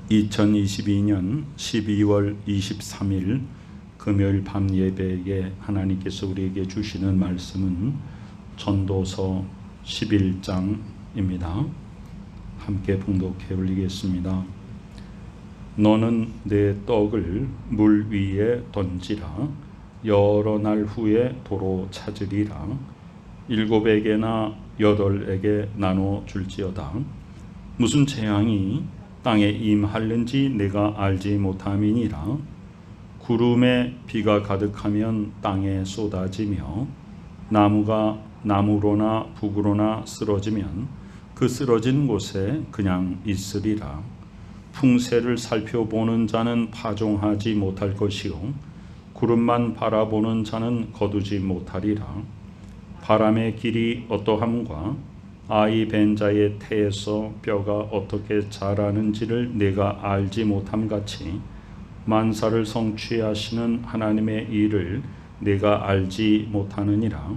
2022년 12월 23일 금요일 밤 예배에 하나님께서 우리에게 주시는 말씀은 전도서 11장입니다. 함께 봉독해 올리겠습니다. 너는 내 떡을 물 위에 던지라. 여러 날 후에 도로 찾으리라. 7에게나 8에게 나눠 줄지어다. 무슨 재앙이 땅에 임하는지 내가 알지 못함이니라. 구름에 비가 가득하면 땅에 쏟아지며 나무가 남으로나 북으로나 쓰러지면 그 쓰러진 곳에 그냥 있으리라. 풍세를 살펴보는 자는 파종하지 못할 것이요 구름만 바라보는 자는 거두지 못하리라. 바람의 길이 어떠함과 아이 벤 자의 태에서 뼈가 어떻게 자라는지를 내가 알지 못함 같이 만사를 성취하시는 하나님의 일을 내가 알지 못하느니라.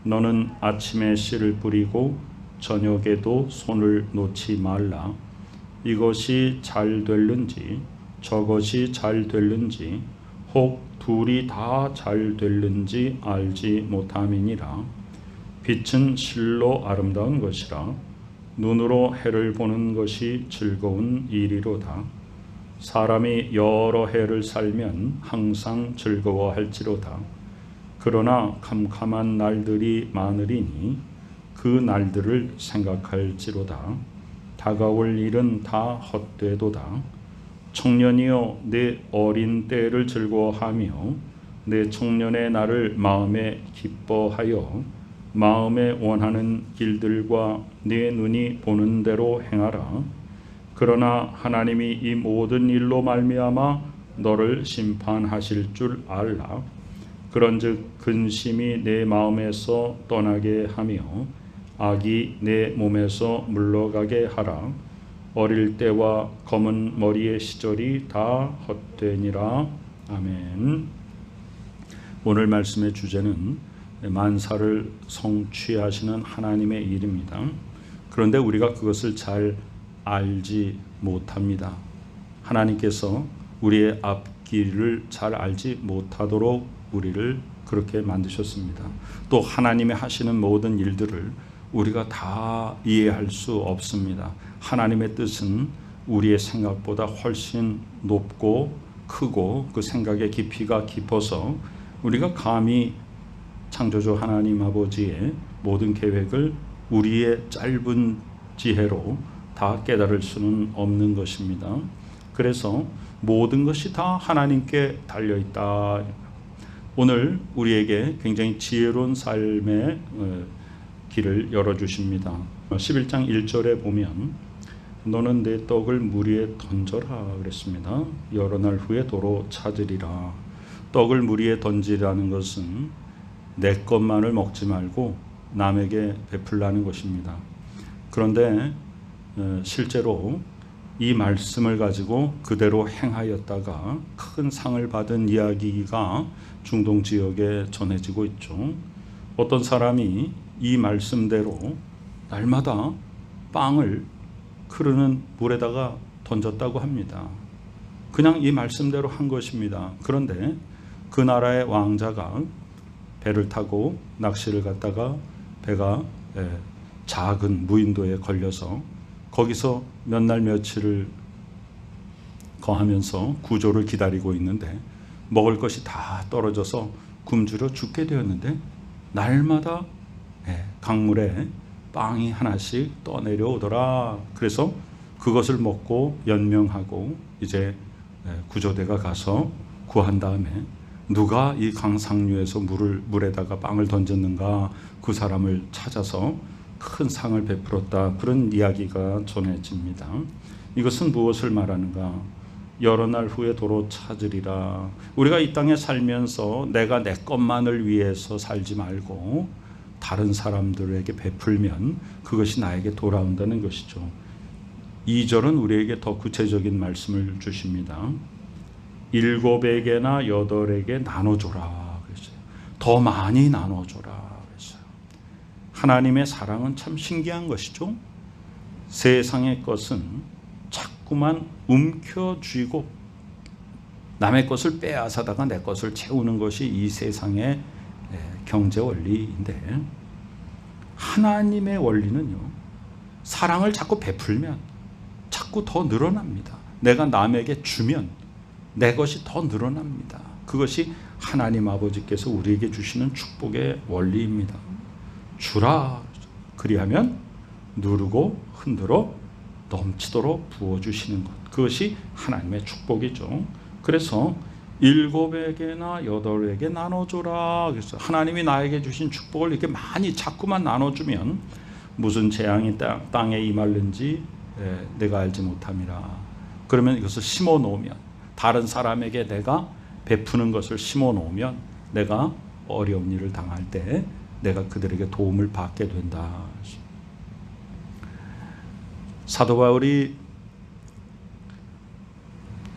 너는 아침에 씨를 뿌리고 저녁에도 손을 놓지 말라. 이것이 잘 될는지 저것이 잘 될는지 혹 둘이 다 잘 될는지 알지 못함이니라. 빛은 실로 아름다운 것이라. 눈으로 해를 보는 것이 즐거운 일이로다. 사람이 여러 해를 살면 항상 즐거워할지로다. 그러나 캄캄한 날들이 많으리니 그 날들을 생각할지로다. 다가올 일은 다 헛되도다. 청년이여 내 어린 때를 즐거워하며 내 청년의 날을 마음에 기뻐하여 마음에 원하는 길들과 네 눈이 보는 대로 행하라. 그러나 하나님이 이 모든 일로 말미암아 너를 심판하실 줄 알라. 그런즉 근심이 내 마음에서 떠나게 하며 악이 내 몸에서 물러가게 하라. 어릴 때와 검은 머리의 시절이 다 헛되니라. 아멘. 오늘 말씀의 주제는 만사를 성취하시는 하나님의 일입니다. 그런데 우리가 그것을 잘 알지 못합니다. 하나님께서 우리의 앞길을 잘 알지 못하도록 우리를 그렇게 만드셨습니다. 또 하나님이 하시는 모든 일들을 우리가 다 이해할 수 없습니다. 하나님의 뜻은 우리의 생각보다 훨씬 높고 크고 그 생각의 깊이가 깊어서 우리가 감히 창조주 하나님 아버지의 모든 계획을 우리의 짧은 지혜로 다 깨달을 수는 없는 것입니다. 그래서 모든 것이 다 하나님께 달려있다. 오늘 우리에게 굉장히 지혜로운 삶의 길을 열어주십니다. 11장 1절에 보면 너는 내 떡을 물 위에 던져라 그랬습니다. 여러 날 후에 도로 찾으리라. 떡을 물 위에 던지라는 것은 내 것만을 먹지 말고 남에게 베풀라는 것입니다. 그런데 실제로 이 말씀을 가지고 그대로 행하였다가 큰 상을 받은 이야기가 중동 지역에 전해지고 있죠. 어떤 사람이 이 말씀대로 날마다 빵을 흐르는 물에다가 던졌다고 합니다. 그냥 이 말씀대로 한 것입니다. 그런데 그 나라의 왕자가 배를 타고 낚시를 갔다가 배가 작은 무인도에 걸려서 거기서 몇 날 며칠을 거하면서 구조를 기다리고 있는데 먹을 것이 다 떨어져서 굶주려 죽게 되었는데 날마다 강물에 빵이 하나씩 떠내려오더라. 그래서 그것을 먹고 연명하고 이제 구조대가 가서 구한 다음에 누가 이 강상류에서 물에다가 빵을 던졌는가 그 사람을 찾아서 큰 상을 베풀었다. 그런 이야기가 전해집니다. 이것은 무엇을 말하는가? 여러 날 후에 도로 찾으리라. 우리가 이 땅에 살면서 내가 내 것만을 위해서 살지 말고 다른 사람들에게 베풀면 그것이 나에게 돌아온다는 것이죠. 2절은 우리에게 더 구체적인 말씀을 주십니다. 7에게나 8에게 나눠줘라 그랬어요. 더 많이 나눠줘라 그랬어요. 하나님의 사랑은 참 신기한 것이죠. 세상의 것은 자꾸 자꾸만 움켜쥐고 남의 것을 빼앗아다가 내 것을 채우는 것이 이 세상의 경제 원리인데, 하나님의 원리는요, 사랑을 자꾸 베풀면 자꾸 더 늘어납니다. 내가 남에게 주면 내 것이 더 늘어납니다. 그것이 하나님 아버지께서 우리에게 주시는 축복의 원리입니다. 주라, 그리하면 누르고 흔들어 넘치도록 부어주시는 것, 그것이 하나님의 축복이죠. 그래서 7에게나 8에게 나눠줘라. 그래서 하나님이 나에게 주신 축복을 이렇게 많이 자꾸만 나눠주면 무슨 재앙이 땅에 임할는지 내가 알지 못함이라. 그러면 이것을 심어 놓으면, 다른 사람에게 내가 베푸는 것을 심어 놓으면 내가 어려운 일을 당할 때 내가 그들에게 도움을 받게 된다. 사도 바울이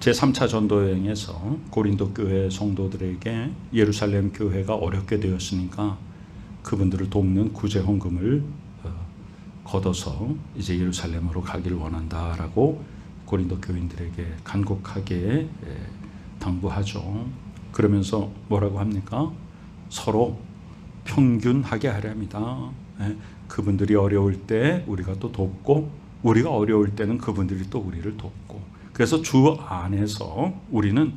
제3차 전도여행에서 고린도 교회 성도들에게 예루살렘 교회가 어렵게 되었으니까 그분들을 돕는 구제 헌금을 걷어서 이제 예루살렘으로 가기를 원한다라고 고린도 교인들에게 간곡하게 당부하죠. 그러면서 뭐라고 합니까? 서로 평균하게 하렵니다. 그분들이 어려울 때 우리가 또 돕고, 우리가 어려울 때는 그분들이 또 우리를 돕고, 그래서 주 안에서 우리는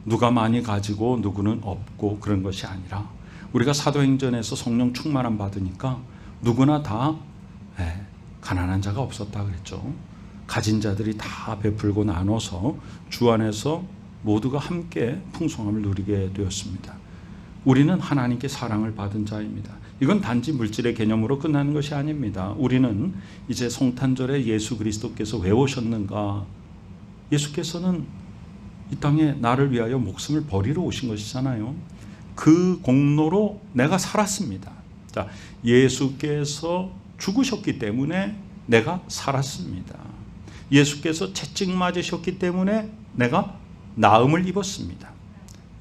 누가 많이 가지고 누구는 없고 그런 것이 아니라, 우리가 사도행전에서 성령 충만함 받으니까 누구나 다 가난한 자가 없었다 그랬죠. 가진 자들이 다 베풀고 나눠서 주 안에서 모두가 함께 풍성함을 누리게 되었습니다. 우리는 하나님께 사랑을 받은 자입니다. 이건 단지 물질의 개념으로 끝나는 것이 아닙니다. 우리는 이제 성탄절에 예수 그리스도께서 왜 오셨는가? 예수께서는 이 땅에 나를 위하여 목숨을 버리러 오신 것이잖아요. 그 공로로 내가 살았습니다. 자, 예수께서 죽으셨기 때문에 내가 살았습니다. 예수께서 채찍 맞으셨기 때문에 내가 나음을 입었습니다.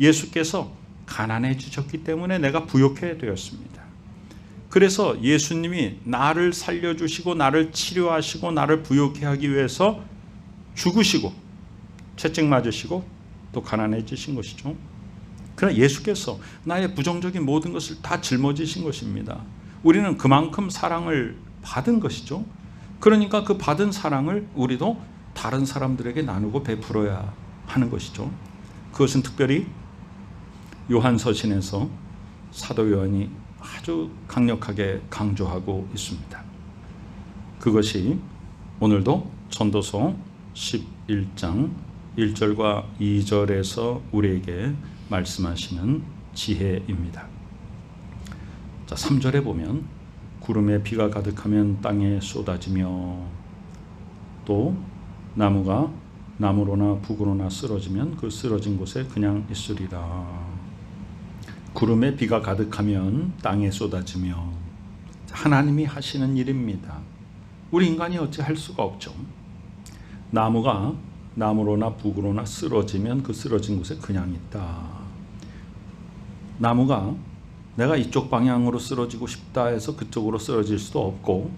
예수께서 가난해지셨기 때문에 내가 부욕해 되었습니다. 그래서 예수님이 나를 살려주시고 나를 치료하시고 나를 부욕해 하기 위해서 죽으시고 채찍 맞으시고 또 가난해지신 것이죠. 그러나 예수께서 나의 부정적인 모든 것을 다 짊어지신 것입니다. 우리는 그만큼 사랑을 받은 것이죠. 그러니까 그 받은 사랑을 우리도 다른 사람들에게 나누고 베풀어야 하는 것이죠. 그것은 특별히 요한서신에서 사도 요한이 아주 강력하게 강조하고 있습니다. 그것이 오늘도 전도서 11장 1절과 2절에서 우리에게 말씀하시는 지혜입니다. 자, 3절에 보면 구름에 비가 가득하면 땅에 쏟아지며, 또 나무가 나무로나 북으로나 쓰러지면 그 쓰러진 곳에 그냥 있으리라. 구름에 비가 가득하면 땅에 쏟아지며, 하나님이 하시는 일입니다. 우리 인간이 어찌 할 수가 없죠. 나무가 나무로나 북으로나 쓰러지면 그 쓰러진 곳에 그냥 있다. 나무가 내가 이쪽 방향으로 쓰러지고 싶다 해서 그쪽으로 쓰러질 수도 없고,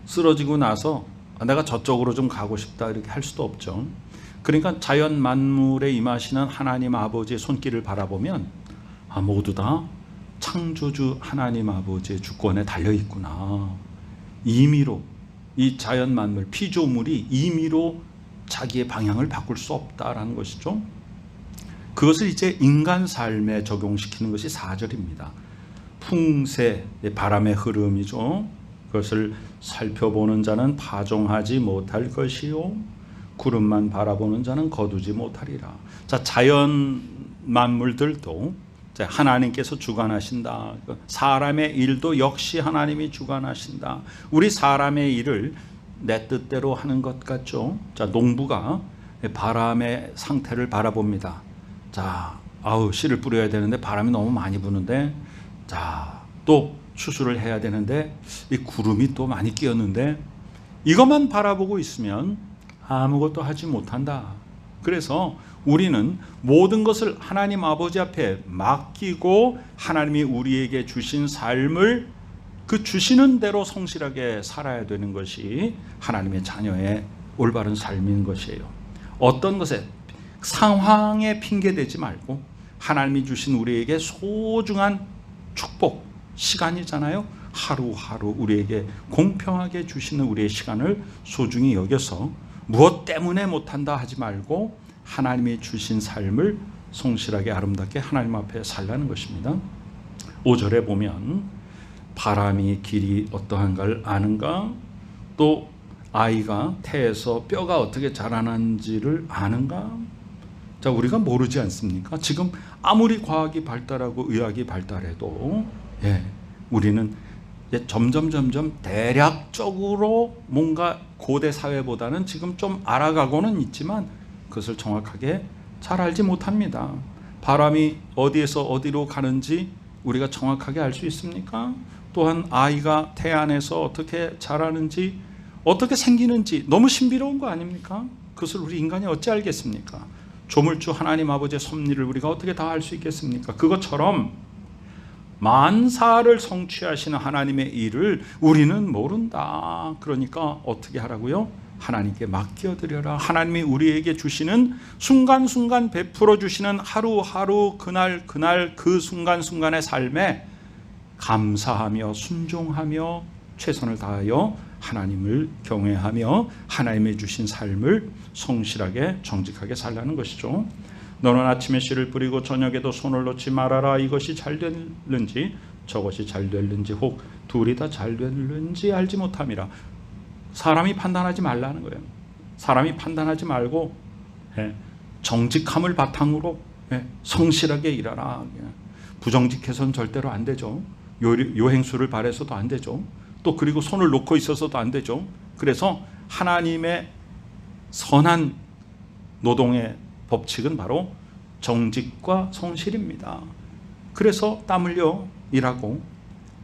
쓰러지고 나서 내가 저쪽으로 좀 가고 싶다 이렇게 할 수도 없죠. 그러니까 자연 만물에 임하시는 하나님 아버지의 손길을 바라보면 모두 다 창조주 하나님 아버지의 주권에 달려 있구나. 임의로 이 자연 만물, 피조물이 임의로 자기의 방향을 바꿀 수 없다라는 것이죠. 그것을 이제 인간 삶에 적용시키는 것이 4절입니다. 풍세, 바람의 흐름이죠. 그것을 살펴보는 자는 파종하지 못할 것이요, 구름만 바라보는 자는 거두지 못하리라. 자, 자연 만물들도 하나님께서 주관하신다. 사람의 일도 역시 하나님이 주관하신다. 우리 사람의 일을 내 뜻대로 하는 것 같죠. 자, 농부가 바람의 상태를 바라봅니다. 자, 씨를 뿌려야 되는데 바람이 너무 많이 부는데, 자, 또 추수를 해야 되는데 이 구름이 또 많이 끼었는데, 이것만 바라보고 있으면 아무것도 하지 못한다. 그래서 우리는 모든 것을 하나님 아버지 앞에 맡기고 하나님이 우리에게 주신 삶을 그 주시는 대로 성실하게 살아야 되는 것이 하나님의 자녀의 올바른 삶인 것이에요. 어떤 것에 상황에 핑계대지 말고 하나님이 주신 우리에게 소중한 축복 시간이잖아요. 하루하루 우리에게 공평하게 주시는 우리의 시간을 소중히 여겨서 무엇 때문에 못한다 하지 말고 하나님이 주신 삶을 성실하게 아름답게 하나님 앞에 살라는 것입니다. 5절에 보면 바람이 길이 어떠한가를 아는가, 또 아이가 태에서 뼈가 어떻게 자라는지를 아는가. 자, 우리가 모르지 않습니까? 지금 아무리 과학이 발달하고 의학이 발달해도 우리는 점점 대략적으로 뭔가 고대 사회보다는 지금 좀 알아가고는 있지만 그것을 정확하게 잘 알지 못합니다. 바람이 어디에서 어디로 가는지 우리가 정확하게 알 수 있습니까? 또한 아이가 태 안에서 어떻게 자라는지, 어떻게 생기는지 너무 신비로운 거 아닙니까? 그것을 우리 인간이 어찌 알겠습니까? 조물주 하나님 아버지의 섭리를 우리가 어떻게 다 알 수 있겠습니까? 그것처럼 만사를 성취하시는 하나님의 일을 우리는 모른다. 그러니까 어떻게 하라고요? 하나님께 맡겨드려라. 하나님이 우리에게 주시는 순간순간 베풀어 주시는 하루하루 그날 그 순간순간의 삶에 감사하며 순종하며 최선을 다하여 하나님을 경외하며 하나님이 주신 삶을 성실하게 정직하게 살라는 것이죠. 너는 아침에 씨를 뿌리고 저녁에도 손을 놓지 말아라. 이것이 잘 될는지 저것이 잘 될는지 혹 둘이 다 잘 될는지 알지 못함이라. 사람이 판단하지 말라는 거예요. 사람이 판단하지 말고 정직함을 바탕으로 성실하게 일하라. 부정직해서는 절대로 안 되죠. 요행수를 바라서도 안 되죠. 또 그리고 손을 놓고 있어서도 안 되죠. 그래서 하나님의 선한 노동의 법칙은 바로 정직과 성실입니다. 그래서 땀 흘려 일하고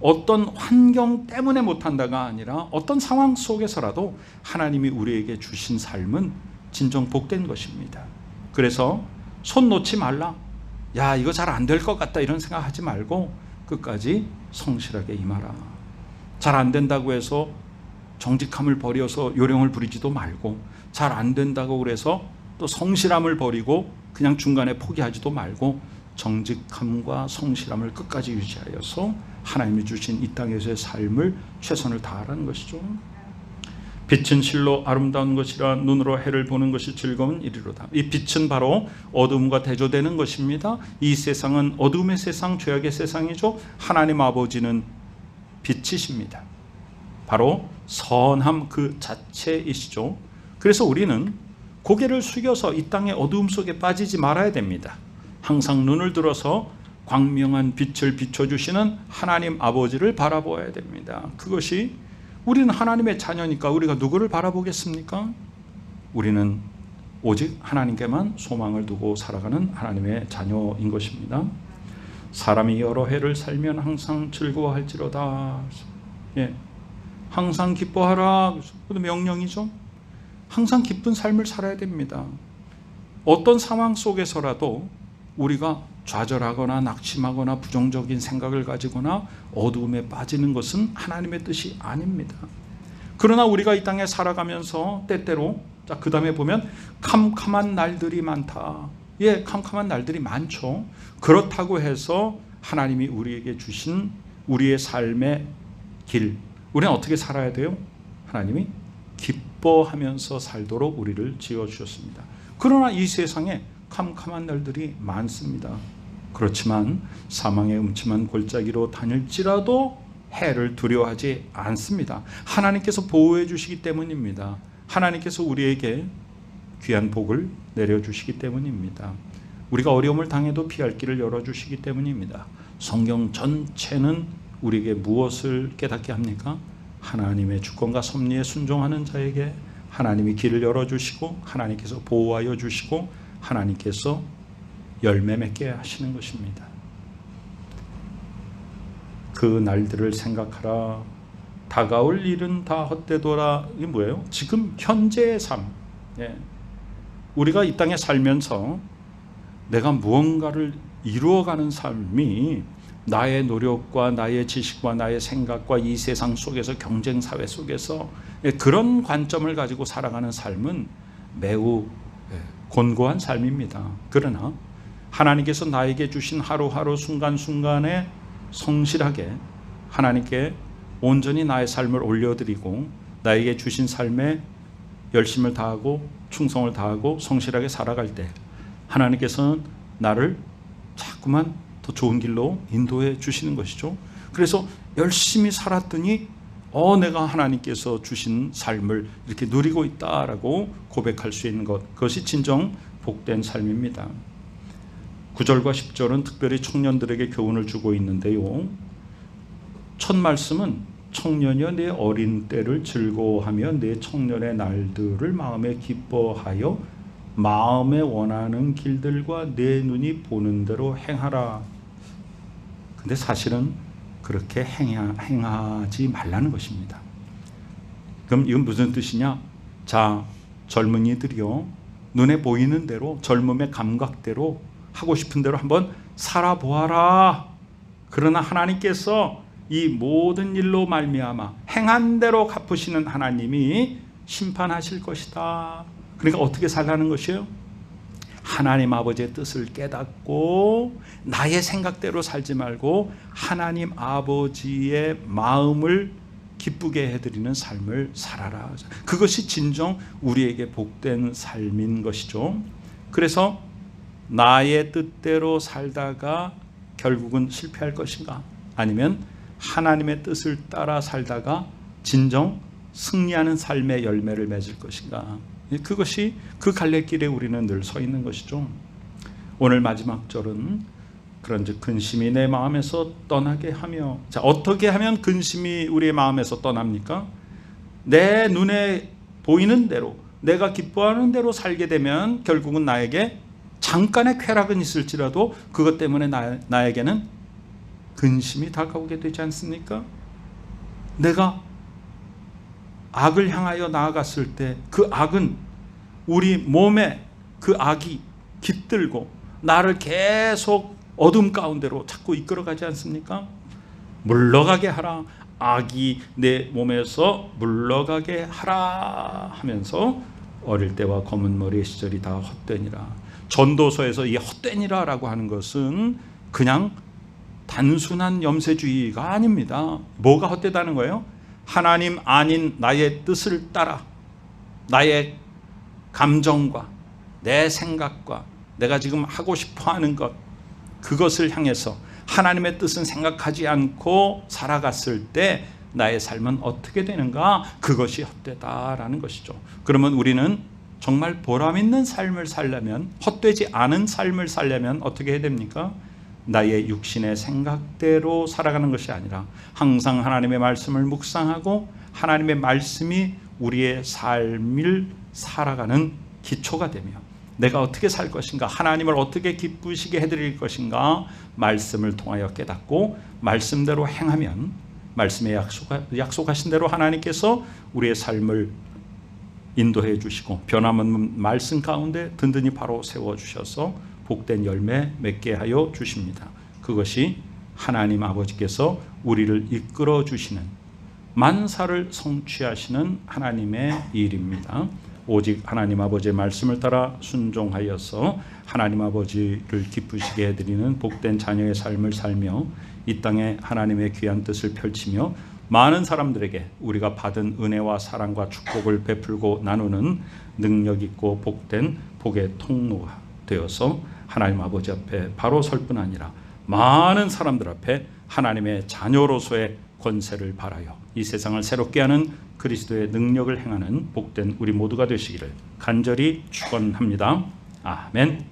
어떤 환경 때문에 못한다가 아니라 어떤 상황 속에서라도 하나님이 우리에게 주신 삶은 진정 복된 것입니다. 그래서 손 놓지 말라. 야, 이거 잘 안 될 것 같다 이런 생각하지 말고 끝까지 성실하게 임하라. 잘 안 된다고 해서 정직함을 버려서 요령을 부리지도 말고, 잘 안 된다고 그래서 또 성실함을 버리고 그냥 중간에 포기하지도 말고 정직함과 성실함을 끝까지 유지하여서 하나님이 주신 이 땅에서의 삶을 최선을 다하라는 것이죠. 빛은 실로 아름다운 것이라 눈으로 해를 보는 것이 즐거운 일이로다. 이 빛은 바로 어둠과 대조되는 것입니다. 이 세상은 어둠의 세상, 죄악의 세상이죠. 하나님 아버지는 빛이십니다. 바로 선함 그 자체이시죠. 그래서 우리는 고개를 숙여서 이 땅의 어두움 속에 빠지지 말아야 됩니다. 항상 눈을 들어서 광명한 빛을 비춰주시는 하나님 아버지를 바라보아야 됩니다. 그것이, 우리는 하나님의 자녀니까 우리가 누구를 바라보겠습니까? 우리는 오직 하나님께만 소망을 두고 살아가는 하나님의 자녀인 것입니다. 사람이 여러 해를 살면 항상 즐거워할지로다. 항상 기뻐하라. 그것도 명령이죠. 항상 기쁜 삶을 살아야 됩니다. 어떤 상황 속에서라도 우리가 좌절하거나 낙심하거나 부정적인 생각을 가지거나 어두움에 빠지는 것은 하나님의 뜻이 아닙니다. 그러나 우리가 이 땅에 살아가면서 때때로, 자, 그 다음에 보면 캄캄한 날들이 많다. 캄캄한 날들이 많죠. 그렇다고 해서 하나님이 우리에게 주신 우리의 삶의 길, 우리는 어떻게 살아야 돼요? 하나님이 기뻐하면서 살도록 우리를 지어주셨습니다. 그러나 이 세상에 캄캄한 날들이 많습니다. 그렇지만 사망의 음침한 골짜기로 다닐지라도 해를 두려워하지 않습니다. 하나님께서 보호해 주시기 때문입니다. 하나님께서 우리에게 귀한 복을 내려주시기 때문입니다. 우리가 어려움을 당해도 피할 길을 열어주시기 때문입니다. 성경 전체는 우리에게 무엇을 깨닫게 합니까? 하나님의 주권과 섭리에 순종하는 자에게 하나님이 길을 열어주시고 하나님께서 보호하여 주시고 하나님께서 열매 맺게 하시는 것입니다. 그 날들을 생각하라. 다가올 일은 다 헛되도라. 이게 뭐예요? 지금 현재의 삶. 우리가 이 땅에 살면서 내가 무언가를 이루어가는 삶이 나의 노력과 나의 지식과 나의 생각과 이 세상 속에서 경쟁 사회 속에서 그런 관점을 가지고 살아가는 삶은 매우 곤고한 삶입니다. 그러나 하나님께서 나에게 주신 하루하루 순간순간에 성실하게 하나님께 온전히 나의 삶을 올려드리고 나에게 주신 삶에 열심을 다하고 충성을 다하고 성실하게 살아갈 때 하나님께서는 나를 자꾸만 더 좋은 길로 인도해 주시는 것이죠. 그래서 열심히 살았더니 내가 하나님께서 주신 삶을 이렇게 누리고 있다라고 고백할 수 있는 것, 그것이 진정 복된 삶입니다. 9절과 10절은 특별히 청년들에게 교훈을 주고 있는데요. 첫 말씀은 청년이여 내 어린 때를 즐거워하며 내 청년의 날들을 마음에 기뻐하여 마음에 원하는 길들과 내 눈이 보는 대로 행하라. 근데 사실은 그렇게 행하지 말라는 것입니다. 그럼 이건 무슨 뜻이냐? 자, 젊은이들이요, 눈에 보이는 대로 젊음의 감각대로 하고 싶은 대로 한번 살아보아라. 그러나 하나님께서 이 모든 일로 말미암아 행한 대로 갚으시는 하나님이 심판하실 것이다. 그러니까 어떻게 살라는 것이에요? 하나님 아버지의 뜻을 깨닫고 나의 생각대로 살지 말고 하나님 아버지의 마음을 기쁘게 해드리는 삶을 살아라. 그것이 진정 우리에게 복된 삶인 것이죠. 그래서 나의 뜻대로 살다가 결국은 실패할 것인가? 아니면 하나님의 뜻을 따라 살다가 진정 승리하는 삶의 열매를 맺을 것인가? 그것이 그 갈래길에 우리는 늘 서 있는 것이죠. 오늘 마지막 절은 그런즉 근심이 내 마음에서 떠나게 하며, 자, 어떻게 하면 근심이 우리의 마음에서 떠납니까? 내 눈에 보이는 대로 내가 기뻐하는 대로 살게 되면 결국은 나에게 잠깐의 쾌락은 있을지라도 그것 때문에 나에게는 근심이 다가오게 되지 않습니까? 내가 악을 향하여 나아갔을 때 그 악은 우리 몸에 그 악이 깃들고 나를 계속 어둠 가운데로 자꾸 이끌어가지 않습니까? 물러가게 하라. 악이 내 몸에서 물러가게 하라 하면서 어릴 때와 검은 머리의 시절이 다 헛되니라. 전도서에서 이 헛되니라 라고 하는 것은 그냥 단순한 염세주의가 아닙니다. 뭐가 헛되다는 거예요? 하나님 아닌 나의 뜻을 따라 나의 감정과 내 생각과 내가 지금 하고 싶어 하는 것, 그것을 향해서 하나님의 뜻은 생각하지 않고 살아갔을 때 나의 삶은 어떻게 되는가? 그것이 헛되다라는 것이죠. 그러면 우리는 정말 보람 있는 삶을 살려면, 헛되지 않은 삶을 살려면 어떻게 해야 됩니까? 나의 육신의 생각대로 살아가는 것이 아니라 항상 하나님의 말씀을 묵상하고 하나님의 말씀이 우리의 삶을 살아가는 기초가 되며 내가 어떻게 살 것인가, 하나님을 어떻게 기쁘시게 해드릴 것인가 말씀을 통하여 깨닫고 말씀대로 행하면 말씀에 약속하신 대로 하나님께서 우리의 삶을 인도해 주시고 변함없는 말씀 가운데 든든히 바로 세워주셔서 복된 열매 맺게 하여 주십니다. 그것이 하나님 아버지께서 우리를 이끌어 주시는 만사를 성취하시는 하나님의 일입니다. 오직 하나님 아버지의 말씀을 따라 순종하여서 하나님 아버지를 기쁘시게 해드리는 복된 자녀의 삶을 살며 이 땅에 하나님의 귀한 뜻을 펼치며 많은 사람들에게 우리가 받은 은혜와 사랑과 축복을 베풀고 나누는 능력 있고 복된 복의 통로가 되어서 하나님 아버지 앞에 바로 설 뿐 아니라 많은 사람들 앞에 하나님의 자녀로서의 권세를 발하여 이 세상을 새롭게 하는 그리스도의 능력을 행하는 복된 우리 모두가 되시기를 간절히 축원합니다. 아멘.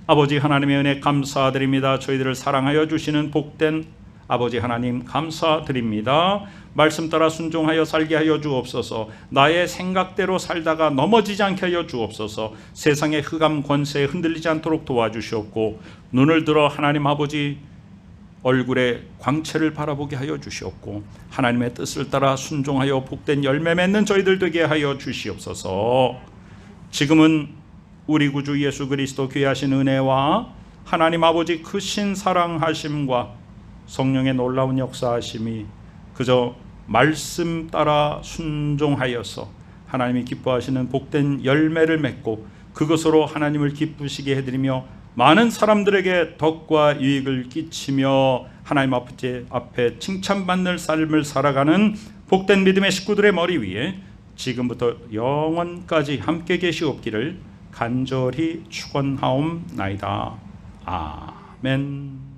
아버지 하나님의 은혜 감사드립니다. 저희들을 사랑하여 주시는 복된 아버지 하나님 감사드립니다. 말씀 따라 순종하여 살게 하여 주옵소서. 나의 생각대로 살다가 넘어지지 않게 하여 주옵소서. 세상의 흑암 권세에 흔들리지 않도록 도와주시옵고 눈을 들어 하나님 아버지 얼굴의 광채를 바라보게 하여 주시옵고 하나님의 뜻을 따라 순종하여 복된 열매 맺는 저희들 되게 하여 주시옵소서. 지금은 우리 구주 예수 그리스도 귀하신 은혜와 하나님 아버지 크신 사랑하심과 성령의 놀라운 역사하심이 그저 말씀 따라 순종하여서 하나님이 기뻐하시는 복된 열매를 맺고 그것으로 하나님을 기쁘시게 해드리며 많은 사람들에게 덕과 유익을 끼치며 하나님 앞에 칭찬받는 삶을 살아가는 복된 믿음의 식구들의 머리 위에 지금부터 영원까지 함께 계시옵기를 간절히 축원하옵나이다. 아멘.